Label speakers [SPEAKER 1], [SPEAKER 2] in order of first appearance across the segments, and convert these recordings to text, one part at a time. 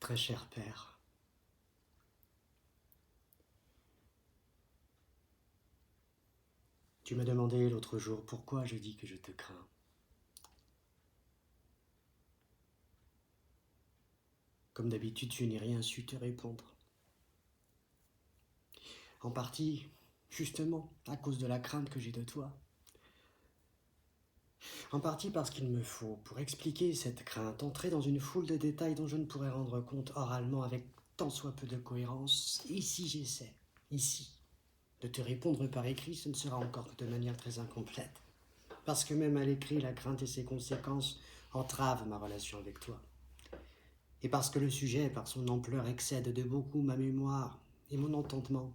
[SPEAKER 1] très cher père. Tu m'as demandé l'autre jour pourquoi je dis que je te crains. Comme d'habitude, je n'ai rien su te répondre. En partie, justement, à cause de la crainte que j'ai de toi. En partie parce qu'il me faut, pour expliquer cette crainte, entrer dans une foule de détails dont je ne pourrais rendre compte oralement avec tant soit peu de cohérence. Et si j'essaie, ici, de te répondre par écrit, ce ne sera encore que de manière très incomplète. Parce que même à l'écrit, la crainte et ses conséquences entravent ma relation avec toi. Et parce que le sujet, par son ampleur, excède de beaucoup ma mémoire et mon entendement.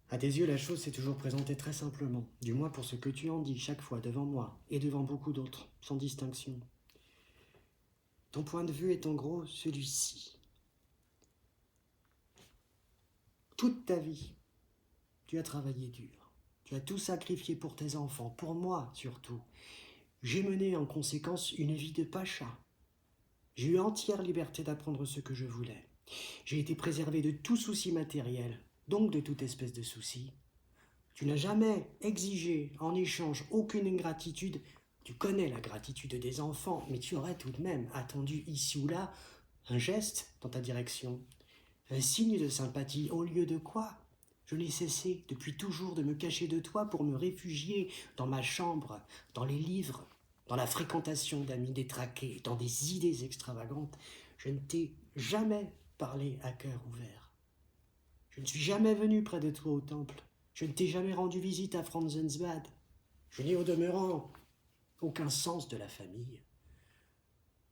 [SPEAKER 1] À tes yeux, la chose s'est toujours présentée très simplement, du moins pour ce que tu en dis chaque fois devant moi et devant beaucoup d'autres, sans distinction. Ton point de vue est en gros celui-ci. Toute ta vie, tu as travaillé dur. Tu as tout sacrifié pour tes enfants, pour moi surtout. J'ai mené en conséquence une vie de pacha. J'ai eu entière liberté d'apprendre ce que je voulais. J'ai été préservé de tout souci matériel, donc de toute espèce de souci. Tu n'as jamais exigé en échange aucune ingratitude. Tu connais la gratitude des enfants, mais tu aurais tout de même attendu ici ou là un geste dans ta direction, un signe de sympathie, au lieu de quoi je n'ai cessé depuis toujours de me cacher de toi pour me réfugier dans ma chambre, dans les livres, dans la fréquentation d'amis détraqués, dans des idées extravagantes. Je ne t'ai jamais parlé à cœur ouvert. Je ne suis jamais venu près de toi au temple. Je ne t'ai jamais rendu visite à Franzensbad. Je n'ai au demeurant aucun sens de la famille.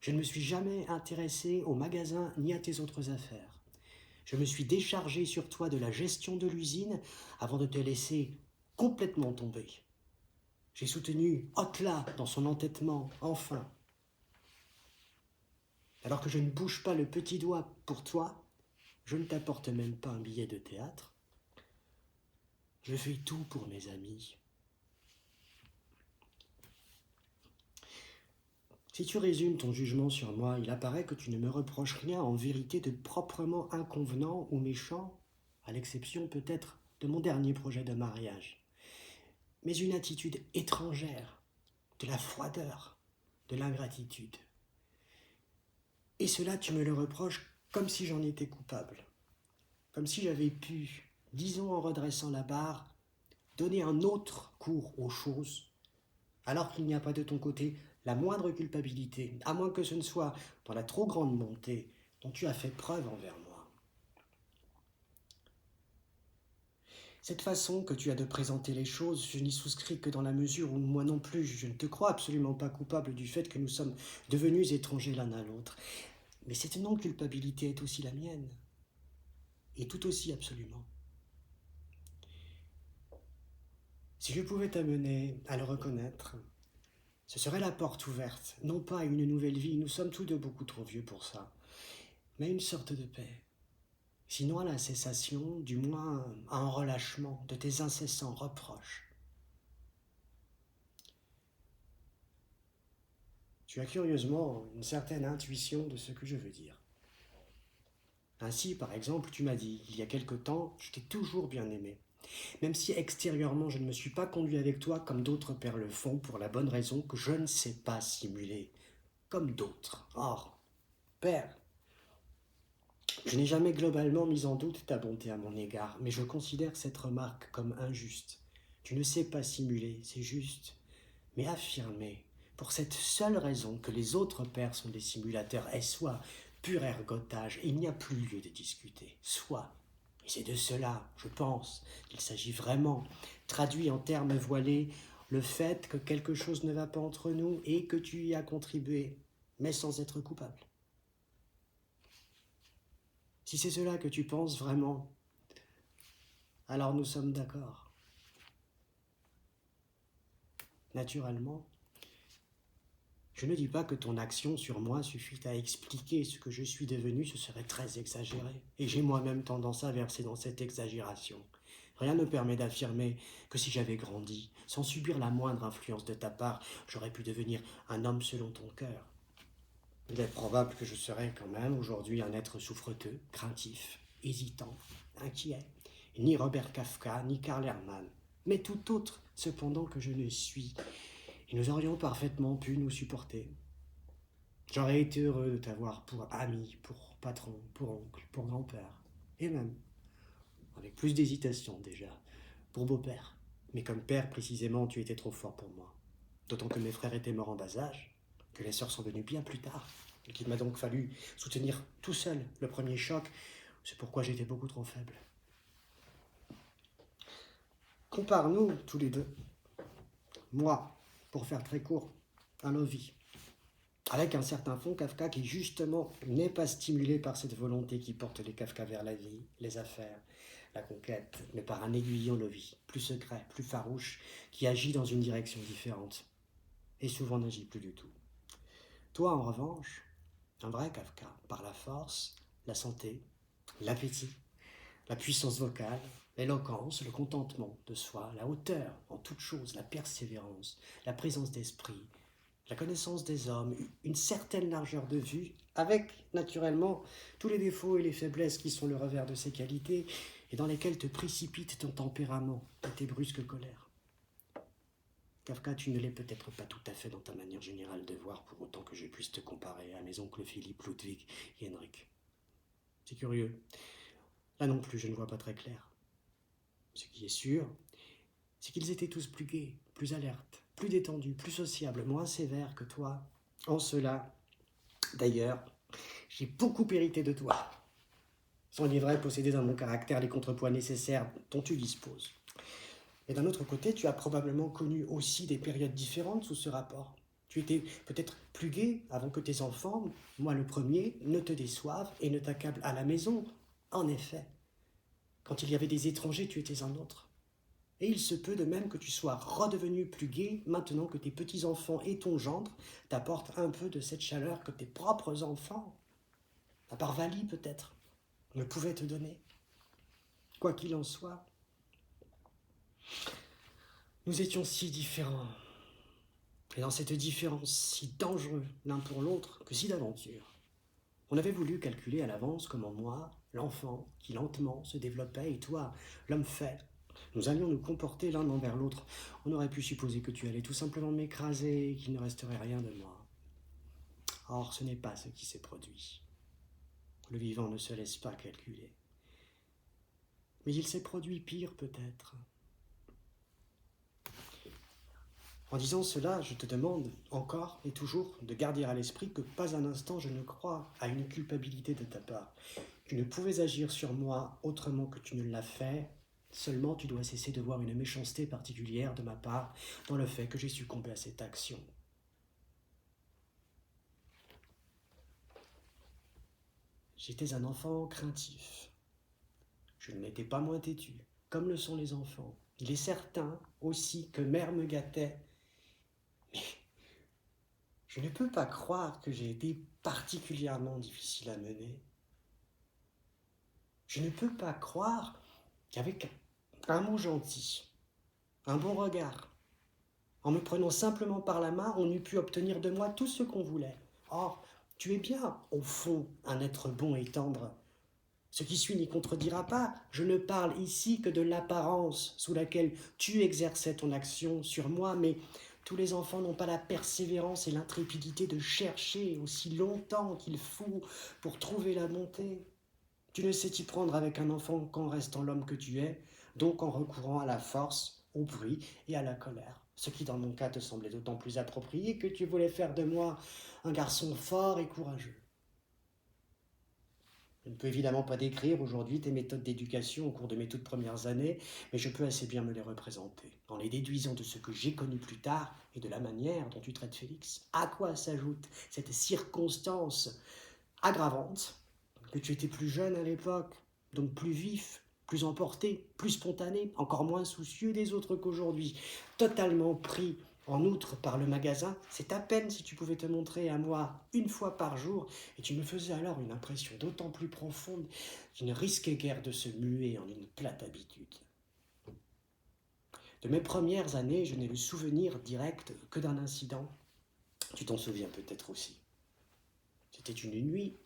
[SPEAKER 1] Je ne me suis jamais intéressé au magasin ni à tes autres affaires. Je me suis déchargé sur toi de la gestion de l'usine avant de te laisser complètement tomber. J'ai soutenu Hotla dans son entêtement, enfin. Alors que je ne bouge pas le petit doigt pour toi, je ne t'apporte même pas un billet de théâtre. Je fais tout pour mes amis. Si tu résumes ton jugement sur moi, il apparaît que tu ne me reproches rien en vérité de proprement inconvenant ou méchant, à l'exception peut-être de mon dernier projet de mariage. Mais une attitude étrangère, de la froideur, de l'ingratitude. Et cela, tu me le reproches comme si j'en étais coupable. Comme si j'avais pu, disons en redressant la barre, donner un autre cours aux choses, alors qu'il n'y a pas de ton côté la moindre culpabilité, à moins que ce ne soit dans la trop grande bonté dont tu as fait preuve envers moi. Cette façon que tu as de présenter les choses, je n'y souscris que dans la mesure où moi non plus, je ne te crois absolument pas coupable du fait que nous sommes devenus étrangers l'un à l'autre. Mais cette non-culpabilité est aussi la mienne, et tout aussi absolument. Si je pouvais t'amener à le reconnaître, ce serait la porte ouverte, non pas à une nouvelle vie, nous sommes tous deux beaucoup trop vieux pour ça, mais à une sorte de paix. Sinon à la cessation, du moins à un relâchement de tes incessants reproches. Tu as curieusement une certaine intuition de ce que je veux dire. Ainsi, par exemple, tu m'as dit, il y a quelque temps, je t'ai toujours bien aimé. Même si extérieurement je ne me suis pas conduit avec toi comme d'autres pères le font, pour la bonne raison que je ne sais pas simuler, comme d'autres. Or, père, je n'ai jamais globalement mis en doute ta bonté à mon égard, mais je considère cette remarque comme injuste. Tu ne sais pas simuler, c'est juste, mais affirmer, pour cette seule raison que les autres pères sont des simulateurs, est soit pur ergotage, et il n'y a plus lieu de discuter, soit, et c'est de cela, je pense, qu'il s'agit vraiment, traduit en termes voilés, le fait que quelque chose ne va pas entre nous et que tu y as contribué, mais sans être coupable. Si c'est cela que tu penses vraiment, alors nous sommes d'accord. Naturellement, je ne dis pas que ton action sur moi suffit à expliquer ce que je suis devenu, ce serait très exagéré. Et j'ai moi-même tendance à verser dans cette exagération. Rien ne permet d'affirmer que si j'avais grandi, sans subir la moindre influence de ta part, j'aurais pu devenir un homme selon ton cœur. Il est probable que je serais quand même aujourd'hui un être souffreteux, craintif, hésitant, inquiet. Ni Robert Kafka, ni Karl Hermann, mais tout autre cependant que je ne suis. Et nous aurions parfaitement pu nous supporter. J'aurais été heureux de t'avoir pour ami, pour patron, pour oncle, pour grand-père, et même, avec plus d'hésitation déjà, pour beau-père. Mais comme père, précisément, tu étais trop fort pour moi. D'autant que mes frères étaient morts en bas âge, que les sœurs sont venues bien plus tard, et qu'il m'a donc fallu soutenir tout seul le premier choc. C'est pourquoi j'étais beaucoup trop faible. Compare-nous tous les deux. Moi, pour faire très court, un Ovi, avec un certain fond Kafka qui justement n'est pas stimulé par cette volonté qui porte les Kafka vers la vie, les affaires, la conquête, mais par un aiguillon Lovi, plus secret, plus farouche, qui agit dans une direction différente, et souvent n'agit plus du tout. Toi, en revanche, un vrai Kafka, par la force, la santé, l'appétit, la puissance vocale, l'éloquence, le contentement de soi, la hauteur en toute chose, la persévérance, la présence d'esprit, la connaissance des hommes, une certaine largeur de vue, avec naturellement tous les défauts et les faiblesses qui sont le revers de ces qualités et dans lesquelles te précipite ton tempérament et tes brusques colères. Kafka, tu ne l'es peut-être pas tout à fait dans ta manière générale de voir, pour autant que je puisse te comparer à mes oncles Philippe, Ludwig et Henrik. C'est curieux. Là non plus, je ne vois pas très clair. Ce qui est sûr, c'est qu'ils étaient tous plus gais, plus alertes, plus détendus, plus sociables, moins sévères que toi. En cela, d'ailleurs, j'ai beaucoup hérité de toi. Sans il est vrai posséder dans mon caractère les contrepoids nécessaires dont tu disposes. Et d'un autre côté, tu as probablement connu aussi des périodes différentes sous ce rapport. Tu étais peut-être plus gai avant que tes enfants, moi le premier, ne te déçoivent et ne t'accablent à la maison. En effet, quand il y avait des étrangers, tu étais un autre. Et il se peut de même que tu sois redevenu plus gai maintenant que tes petits-enfants et ton gendre t'apportent un peu de cette chaleur que tes propres enfants, à part Vali peut-être, ne pouvaient te donner. Quoi qu'il en soit, nous étions si différents, et dans cette différence si dangereux l'un pour l'autre que si d'aventure. On avait voulu calculer à l'avance comment moi, l'enfant, qui lentement se développait, et toi, l'homme fait, nous allions nous comporter l'un envers l'autre. On aurait pu supposer que tu allais tout simplement m'écraser et qu'il ne resterait rien de moi. Or, ce n'est pas ce qui s'est produit. Le vivant ne se laisse pas calculer. Mais il s'est produit pire peut-être. En disant cela, je te demande encore et toujours de garder à l'esprit que pas un instant je ne crois à une culpabilité de ta part. Tu ne pouvais agir sur moi autrement que tu ne l'as fait. Seulement, tu dois cesser de voir une méchanceté particulière de ma part dans le fait que j'ai succombé à cette action. J'étais un enfant craintif. Je ne m'étais pas moins têtu, comme le sont les enfants. Il est certain aussi que mère me gâtait. Mais je ne peux pas croire que j'ai été particulièrement difficile à mener. Je ne peux pas croire qu'avec un mot gentil, un bon regard, en me prenant simplement par la main, on eût pu obtenir de moi tout ce qu'on voulait. Or, tu es bien, au fond, un être bon et tendre. Ce qui suit n'y contredira pas. Je ne parle ici que de l'apparence sous laquelle tu exerçais ton action sur moi, mais tous les enfants n'ont pas la persévérance et l'intrépidité de chercher aussi longtemps qu'il faut pour trouver la bonté. Tu ne sais t'y prendre avec un enfant qu'en restant l'homme que tu es, donc en recourant à la force, au bruit et à la colère. Ce qui dans mon cas te semblait d'autant plus approprié que tu voulais faire de moi un garçon fort et courageux. Je ne peux évidemment pas décrire aujourd'hui tes méthodes d'éducation au cours de mes toutes premières années, mais je peux assez bien me les représenter, en les déduisant de ce que j'ai connu plus tard et de la manière dont tu traites Félix. À quoi s'ajoute cette circonstance aggravante que tu étais plus jeune à l'époque, donc plus vif, plus emporté, plus spontané, encore moins soucieux des autres qu'aujourd'hui, totalement pris en outre par le magasin. C'est à peine si tu pouvais te montrer à moi une fois par jour, et tu me faisais alors une impression d'autant plus profonde qu'il ne risquait guère de se muer en une plate habitude. De mes premières années, je n'ai le souvenir direct que d'un incident. Tu t'en souviens peut-être aussi. C'était une nuit.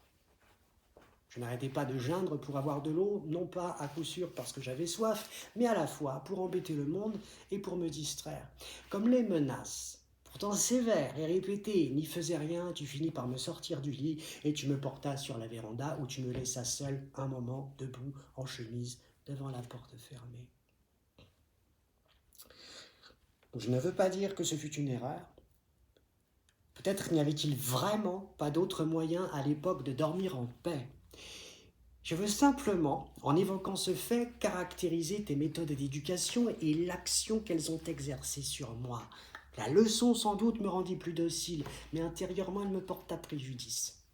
[SPEAKER 1] Je n'arrêtais pas de geindre pour avoir de l'eau, non pas à coup sûr parce que j'avais soif, mais à la fois pour embêter le monde et pour me distraire. Comme les menaces, pourtant sévères et répétées, n'y faisaient rien, tu finis par me sortir du lit et tu me portas sur la véranda où tu me laissas seul un moment debout en chemise devant la porte fermée. Je ne veux pas dire que ce fut une erreur. Peut-être n'y avait-il vraiment pas d'autre moyen à l'époque de dormir en paix. Je veux simplement, en évoquant ce fait, caractériser tes méthodes d'éducation et l'action qu'elles ont exercée sur moi. La leçon sans doute me rendit plus docile, mais intérieurement elle me porta préjudice.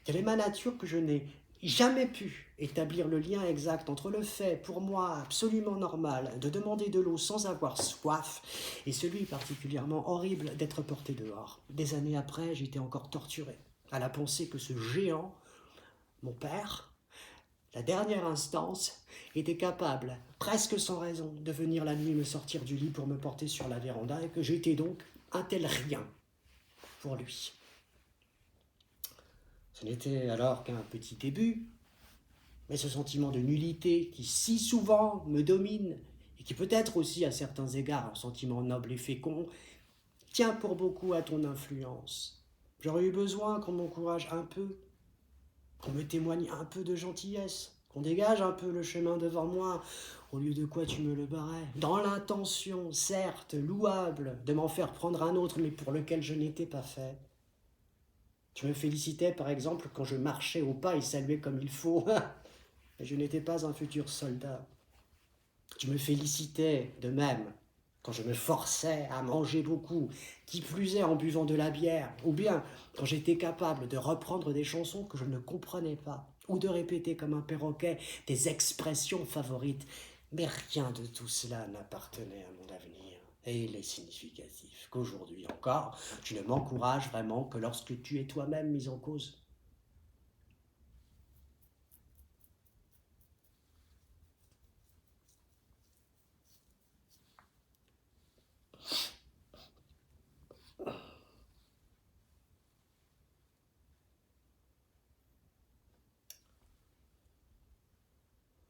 [SPEAKER 1] Telle est ma nature que je n'ai jamais pu établir le lien exact entre le fait, pour moi absolument normal, de demander de l'eau sans avoir soif, et celui particulièrement horrible d'être porté dehors. Des années après, j'étais encore torturé, à la pensée que ce géant, mon père, la dernière instance, était capable, presque sans raison, de venir la nuit me sortir du lit pour me porter sur la véranda et que j'étais donc un tel rien pour lui. Ce n'était alors qu'un petit début, mais ce sentiment de nullité qui si souvent me domine et qui peut être aussi à certains égards un sentiment noble et fécond, tient pour beaucoup à ton influence. J'aurais eu besoin qu'on m'encourage un peu, qu'on me témoigne un peu de gentillesse, qu'on dégage un peu le chemin devant moi, au lieu de quoi tu me le barrais, dans l'intention, certes, louable, de m'en faire prendre un autre, mais pour lequel je n'étais pas fait. Tu me félicitais, par exemple, quand je marchais au pas et saluais comme il faut, mais je n'étais pas un futur soldat. Tu me félicitais de même quand je me forçais à manger beaucoup, qui plus est en buvant de la bière, ou bien quand j'étais capable de reprendre des chansons que je ne comprenais pas, ou de répéter comme un perroquet des expressions favorites. Mais rien de tout cela n'appartenait à mon avenir. Et il est significatif qu'aujourd'hui encore, tu ne m'encourages vraiment que lorsque tu es toi-même mis en cause.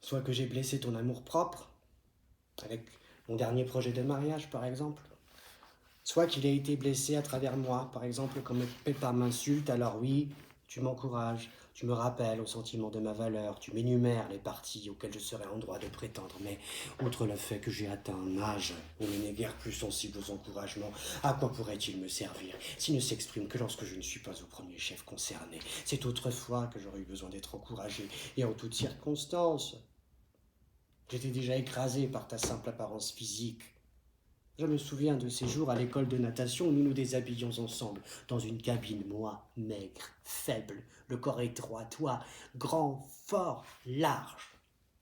[SPEAKER 1] Soit que j'ai blessé ton amour-propre, avec mon dernier projet de mariage par exemple, soit qu'il ait été blessé à travers moi, par exemple quand mes pépins m'insultent, alors oui, tu m'encourages, tu me rappelles au sentiment de ma valeur, tu m'énumères les parties auxquelles je serais en droit de prétendre, mais outre le fait que j'ai atteint un âge où je n'ai guère plus sensible aux encouragements, à quoi pourrait-il me servir s'il ne s'exprime que lorsque je ne suis pas au premier chef concerné? C'est autrefois que j'aurais eu besoin d'être encouragé, et en toutes circonstances. J'étais déjà écrasé par ta simple apparence physique. Je me souviens de ces jours à l'école de natation où nous nous déshabillions ensemble, dans une cabine, moi, maigre, faible, le corps étroit, toi, grand, fort, large.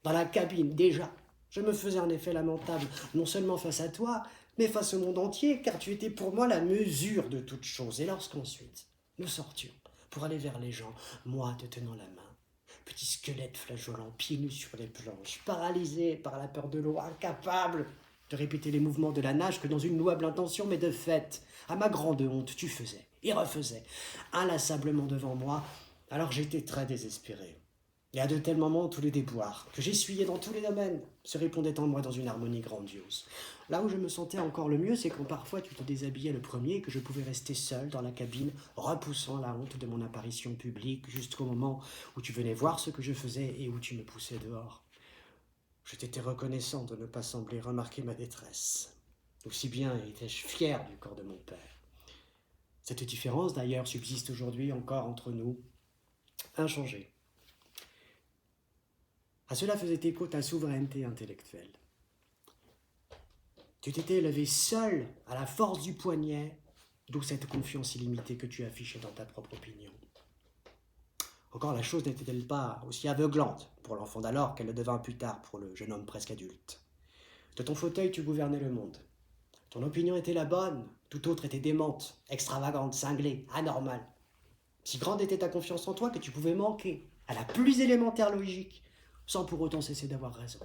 [SPEAKER 1] Dans la cabine, déjà, je me faisais un effet lamentable, non seulement face à toi, mais face au monde entier, car tu étais pour moi la mesure de toute chose. Et lorsqu'ensuite, nous sortions pour aller vers les gens, moi te tenant la main, petit squelette flageolant, pieds nus sur les planches, paralysé par la peur de l'eau, incapable de répéter les mouvements de la nage que dans une louable intention, mais de fait, à ma grande honte, tu faisais et refaisais, inlassablement devant moi, alors j'étais très désespéré. Et à de tels moments, tous les déboires que j'essuyais dans tous les domaines se répondaient en moi dans une harmonie grandiose. Là où je me sentais encore le mieux, c'est quand parfois tu te déshabillais le premier et que je pouvais rester seul dans la cabine, repoussant la honte de mon apparition publique jusqu'au moment où tu venais voir ce que je faisais et où tu me poussais dehors. Je t'étais reconnaissant de ne pas sembler remarquer ma détresse. Aussi bien étais-je fier du corps de mon père. Cette différence, d'ailleurs, subsiste aujourd'hui encore entre nous, inchangée. À cela faisait écho ta souveraineté intellectuelle. Tu t'étais élevé seul à la force du poignet, d'où cette confiance illimitée que tu affichais dans ta propre opinion. Encore la chose n'était-elle pas aussi aveuglante pour l'enfant d'alors qu'elle le devint plus tard pour le jeune homme presque adulte. De ton fauteuil, tu gouvernais le monde. Ton opinion était la bonne, toute autre était démente, extravagante, cinglée, anormale. Si grande était ta confiance en toi que tu pouvais manquer à la plus élémentaire logique, sans pour autant cesser d'avoir raison.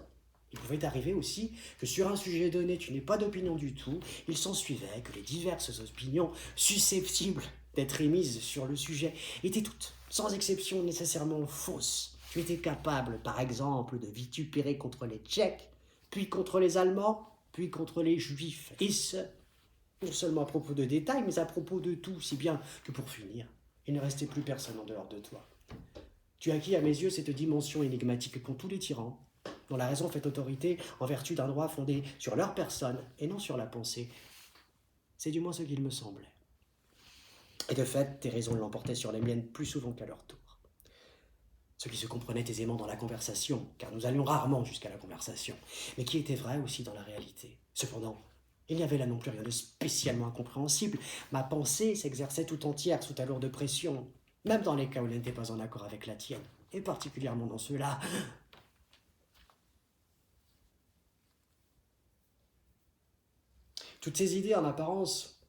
[SPEAKER 1] Il pouvait arriver aussi que sur un sujet donné, tu n'aies pas d'opinion du tout. Il s'ensuivait que les diverses opinions susceptibles d'être émises sur le sujet étaient toutes, sans exception, nécessairement fausses. Tu étais capable, par exemple, de vitupérer contre les Tchèques, puis contre les Allemands, puis contre les Juifs. Et ce, non seulement à propos de détails, mais à propos de tout, si bien que pour finir, il ne restait plus personne en dehors de toi. Tu acquis à mes yeux cette dimension énigmatique qu'ont tous les tyrans, dont la raison fait autorité en vertu d'un droit fondé sur leur personne et non sur la pensée. C'est du moins ce qu'il me semblait. Et de fait, tes raisons l'emportaient sur les miennes plus souvent qu'à leur tour. Ce qui se comprenait aisément dans la conversation, car nous allions rarement jusqu'à la conversation, mais qui était vrai aussi dans la réalité. Cependant, il n'y avait là non plus rien de spécialement incompréhensible. Ma pensée s'exerçait tout entière sous ta lourde pression, même dans les cas où elle n'était pas en accord avec la tienne, et particulièrement dans ceux-là. Toutes ces idées, en apparence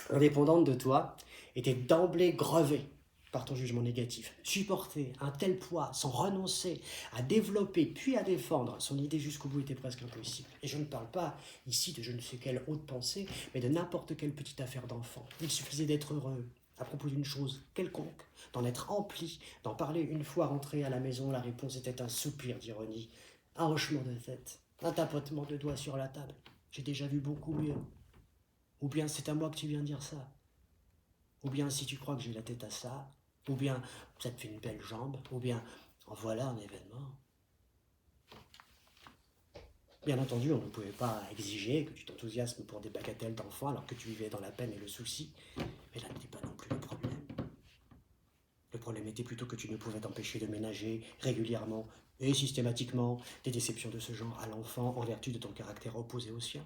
[SPEAKER 1] indépendantes de toi, étaient d'emblée grevées par ton jugement négatif. Supporter un tel poids sans renoncer à développer puis à défendre son idée jusqu'au bout était presque impossible. Et je ne parle pas ici de je ne sais quelle haute pensée, mais de n'importe quelle petite affaire d'enfant. Il suffisait d'être heureux à propos d'une chose quelconque, d'en être empli, d'en parler une fois rentré à la maison. La réponse était un soupir d'ironie, un hochement de tête, un tapotement de doigts sur la table. J'ai déjà vu beaucoup mieux. Ou bien c'est à moi que tu viens dire ça. Ou bien si tu crois que j'ai la tête à ça. Ou bien ça te fait une belle jambe. Ou bien en voilà un événement. Bien entendu, on ne pouvait pas exiger que tu t'enthousiasmes pour des bagatelles d'enfants alors que tu vivais dans la peine et le souci. Mais là n'était pas non plus le problème. Le problème était plutôt que tu ne pouvais t'empêcher de ménager régulièrement et systématiquement des déceptions de ce genre à l'enfant en vertu de ton caractère opposé au sien.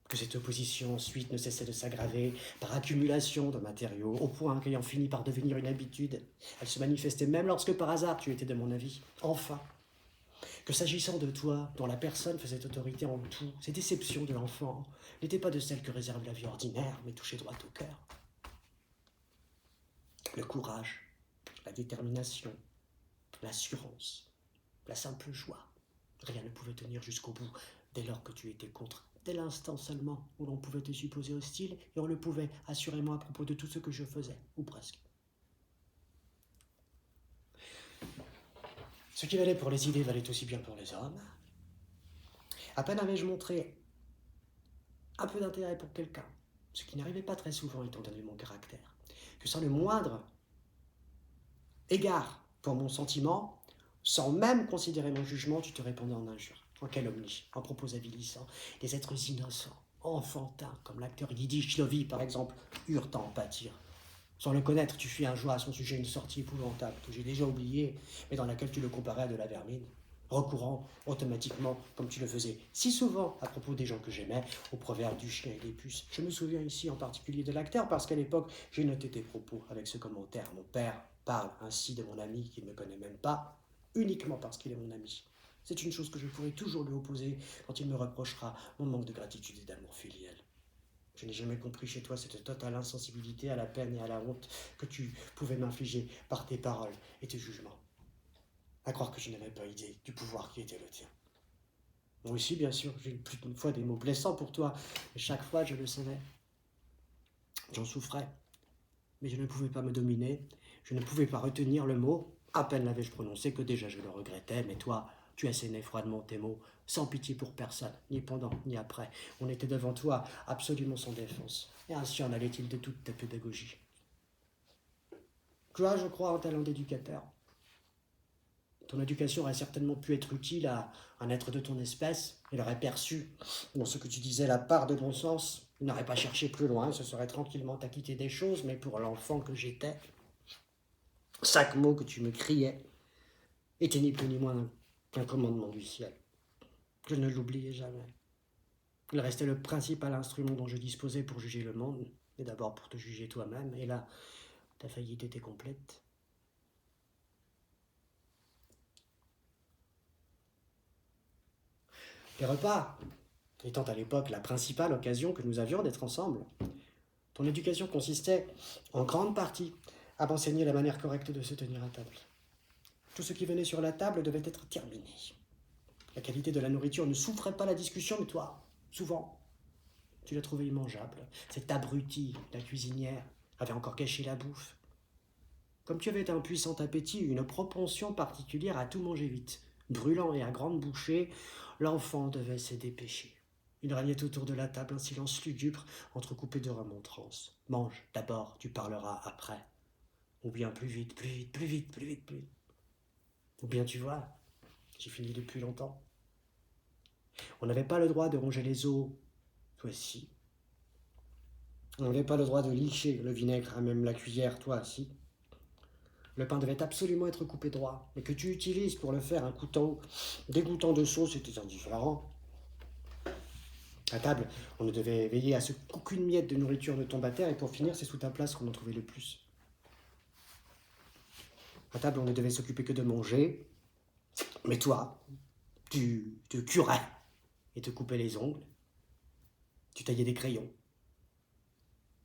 [SPEAKER 1] Que cette opposition ensuite ne cessait de s'aggraver par accumulation de matériaux, au point qu'ayant fini par devenir une habitude, elle se manifestait même lorsque par hasard tu étais de mon avis. Enfin, que s'agissant de toi, dont la personne faisait autorité en tout, ces déceptions de l'enfant n'étaient pas de celles que réserve la vie ordinaire, mais touchaient droit au cœur. Le courage, la détermination, l'assurance, la simple joie, rien ne pouvait tenir jusqu'au bout dès lors que tu étais contre. Dès l'instant seulement où l'on pouvait te supposer hostile, et on le pouvait assurément à propos de tout ce que je faisais, ou presque. Ce qui valait pour les idées valait aussi bien pour les hommes. À peine avais-je montré un peu d'intérêt pour quelqu'un, ce qui n'arrivait pas très souvent étant donné mon caractère, que sans le moindre égard pour mon sentiment, sans même considérer mon jugement, tu te répandais en injures, en calomnie, en propos avilissants, des êtres innocents, enfantins, comme l'acteur Yiddish Lovi, par exemple, eurent à en pâtir. Sans le connaître, tu fis un jour à son sujet une sortie épouvantable, que j'ai déjà oubliée, mais dans laquelle tu le comparais à de la vermine, recourant automatiquement, comme tu le faisais si souvent à propos des gens que j'aimais, au proverbe du chien et des puces. Je me souviens ici en particulier de l'acteur, parce qu'à l'époque, j'ai noté tes propos avec ce commentaire. Mon père parle ainsi de mon ami qui ne me connaît même pas, uniquement parce qu'il est mon ami. C'est une chose que je pourrai toujours lui opposer quand il me reprochera mon manque de gratitude et d'amour filial. Je n'ai jamais compris chez toi cette totale insensibilité à la peine et à la honte que tu pouvais m'infliger par tes paroles et tes jugements. À croire que je n'avais pas idée du pouvoir qui était le tien. Moi aussi, bien sûr, j'ai eu plus d'une fois des mots blessants pour toi, et chaque fois, je le savais. J'en souffrais, mais je ne pouvais pas me dominer, je ne pouvais pas retenir le mot. À peine l'avais-je prononcé que déjà je le regrettais, mais toi, tu assénais froidement tes mots, sans pitié pour personne, ni pendant, ni après. On était devant toi, absolument sans défense. Et ainsi en allait-il de toute ta pédagogie. Tu as, je crois, un talent d'éducateur. Ton éducation aurait certainement pu être utile à un être de ton espèce. Il aurait perçu, dans ce que tu disais, la part de bon sens. Il n'aurait pas cherché plus loin, il se serait tranquillement acquitté des choses, mais pour l'enfant que j'étais, chaque mot que tu me criais était ni plus ni moins qu'un commandement du ciel. Je ne l'oubliais jamais. Il restait le principal instrument dont je disposais pour juger le monde, et d'abord pour te juger toi-même, et là, ta faillite était complète. Les repas étant à l'époque la principale occasion que nous avions d'être ensemble, ton éducation consistait en grande partie à m'enseigner la manière correcte de se tenir à table. Tout ce qui venait sur la table devait être terminé. La qualité de la nourriture ne souffrait pas la discussion, mais toi, souvent, tu l'as trouvée immangeable. Cette abrutie, la cuisinière, avait encore caché la bouffe. Comme tu avais un puissant appétit, une propension particulière à tout manger vite, brûlant et à grande bouchée, l'enfant devait se dépêcher. Il régnait autour de la table un silence lugubre, entrecoupé de remontrances. Mange d'abord, tu parleras après. Ou bien plus vite, plus vite, plus vite, plus vite, plus vite. Ou bien tu vois, j'ai fini depuis longtemps. On n'avait pas le droit de ronger les os, toi si. On n'avait pas le droit de licher le vinaigre à même la cuillère, toi si. Le pain devait absolument être coupé droit, mais que tu utilises pour le faire un couteau dégoûtant de sauce, c'était indifférent. À table, on ne devait veiller à ce qu'aucune miette de nourriture ne tombe à terre, et pour finir, c'est sous ta place qu'on en trouvait le plus. À table, on ne devait s'occuper que de manger, mais toi, tu te curais et te coupais les ongles, tu taillais des crayons,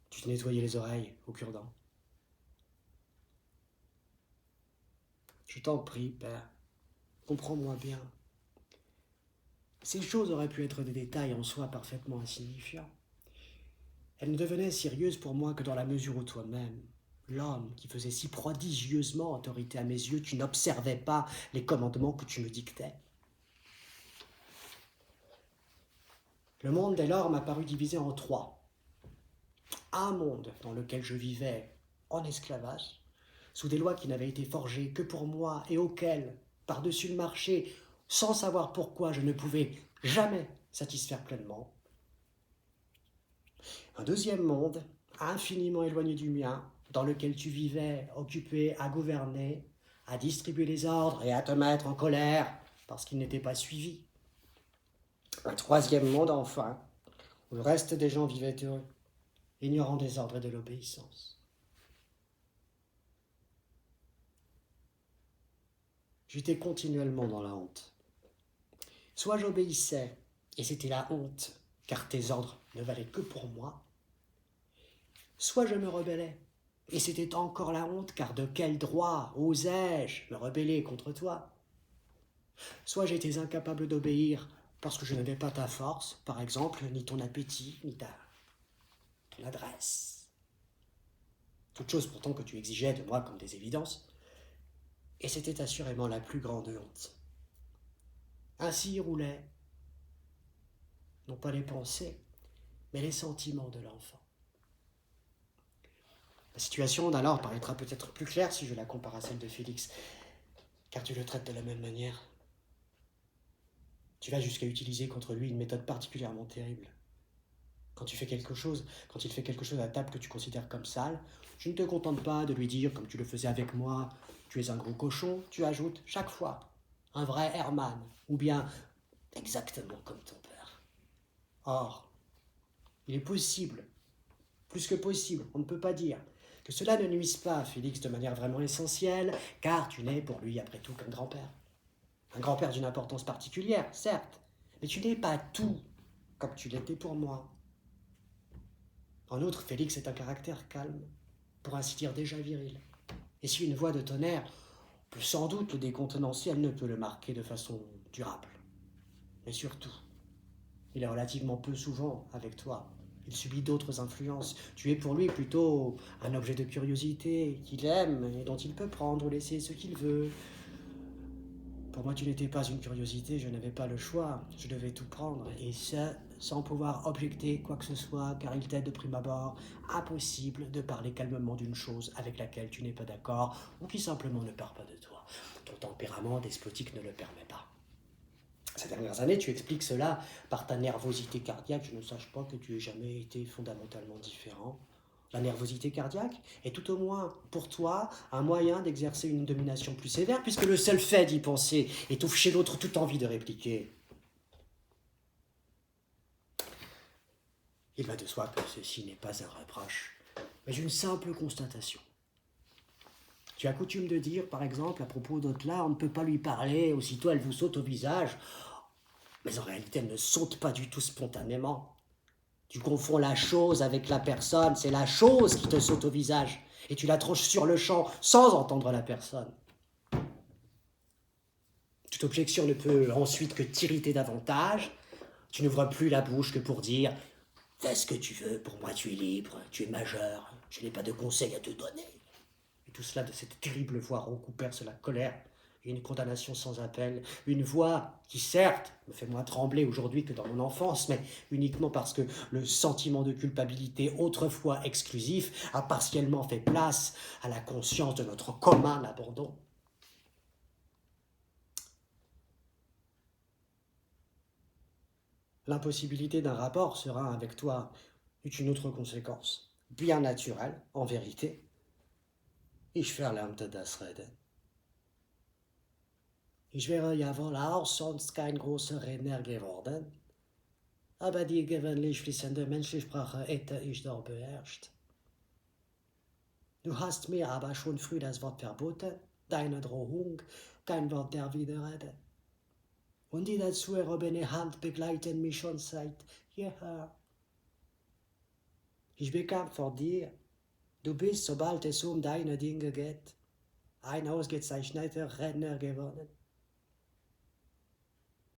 [SPEAKER 1] tu te nettoyais les oreilles au cure-dent. Je t'en prie, père, comprends-moi bien. Ces choses auraient pu être des détails en soi parfaitement insignifiants. Elles ne devenaient sérieuses pour moi que dans la mesure où toi-même, l'homme qui faisait si prodigieusement autorité à mes yeux, tu n'observais pas les commandements que tu me dictais. Le monde dès lors m'a paru divisé en trois. Un monde dans lequel je vivais en esclavage, sous des lois qui n'avaient été forgées que pour moi et auxquelles, par-dessus le marché, sans savoir pourquoi, je ne pouvais jamais satisfaire pleinement. Un deuxième monde, infiniment éloigné du mien, dans lequel tu vivais, occupé à gouverner, à distribuer les ordres et à te mettre en colère parce qu'ils n'étaient pas suivis. Un troisième monde, enfin, où le reste des gens vivaient heureux, ignorant des ordres et de l'obéissance. J'étais continuellement dans la honte. Soit j'obéissais, et c'était la honte, car tes ordres ne valaient que pour moi, soit je me rebellais, et c'était encore la honte, car de quel droit osais-je me rebeller contre toi? Soit j'étais incapable d'obéir parce que je n'avais pas ta force, par exemple, ni ton appétit, ni ton adresse. Toutes choses pourtant que tu exigeais de moi comme des évidences, et c'était assurément la plus grande honte. Ainsi y roulaient, non pas les pensées, mais les sentiments de l'enfant. La situation d'alors paraîtra peut-être plus claire si je la compare à celle de Félix, car tu le traites de la même manière. Tu vas jusqu'à utiliser contre lui une méthode particulièrement terrible. Quand il fait quelque chose à table que tu considères comme sale, tu ne te contentes pas de lui dire, comme tu le faisais avec moi, tu es un gros cochon, tu ajoutes chaque fois un vrai Hermann, ou bien exactement comme ton père. Or, il est possible, plus que possible, on ne peut pas dire, que cela ne nuise pas à Félix de manière vraiment essentielle, car tu n'es pour lui après tout qu'un grand-père. Un grand-père d'une importance particulière, certes, mais tu n'es pas tout comme tu l'étais pour moi. En outre, Félix est un caractère calme, pour ainsi dire déjà viril. Et si une voix de tonnerre peut sans doute le décontenancer, elle ne peut le marquer de façon durable. Mais surtout, il est relativement peu souvent avec toi. Il subit d'autres influences. Tu es pour lui plutôt un objet de curiosité qu'il aime et dont il peut prendre ou laisser ce qu'il veut. Pour moi, tu n'étais pas une curiosité, je n'avais pas le choix. Je devais tout prendre, et ça, sans pouvoir objecter quoi que ce soit, car il t'est de prime abord impossible de parler calmement d'une chose avec laquelle tu n'es pas d'accord, ou qui simplement ne part pas de toi. Ton tempérament despotique ne le permet pas. Ces dernières années, tu expliques cela par ta nervosité cardiaque. Je ne sache pas que tu aies jamais été fondamentalement différent. La nervosité cardiaque est tout au moins, pour toi, un moyen d'exercer une domination plus sévère, puisque le seul fait d'y penser étouffe chez l'autre toute envie de répliquer. Il va de soi que ceci n'est pas un reproche, mais une simple constatation. Tu as coutume de dire, par exemple, à propos d'Otla, on ne peut pas lui parler, aussitôt elle vous saute au visage. Mais en réalité, elle ne saute pas du tout spontanément. Tu confonds la chose avec la personne, c'est la chose qui te saute au visage, et tu la tranches sur le champ, sans entendre la personne. Toute objection ne peut ensuite que t'irriter davantage. Tu n'ouvres plus la bouche que pour dire « Fais ce que tu veux, pour moi tu es libre, tu es majeur, je n'ai pas de conseils à te donner. » Et tout cela de cette terrible voix rauque où perce la colère et une condamnation sans appel. Une voix qui, certes, me fait moins trembler aujourd'hui que dans mon enfance, mais uniquement parce que le sentiment de culpabilité, autrefois exclusif, a partiellement fait place à la conscience de notre commun abandon. L'impossibilité d'un rapport serein avec toi eut une autre conséquence, bien naturelle, en vérité. Ich verlangte das Reden. Ich wäre ja wohl auch sonst kein großer Redner geworden, aber die gewöhnlich fließende Menschensprache hätte ich doch beherrscht. Du hast mir aber schon früh das Wort verboten, deine Drohung, kein Wort der Widerrede. Und die dazu erhobene Hand begleiten mich schon seit jeher. Ich bekam vor dir, du bist, sobald es deine Dinge geht, ein ausgezeichneter Redner geworden.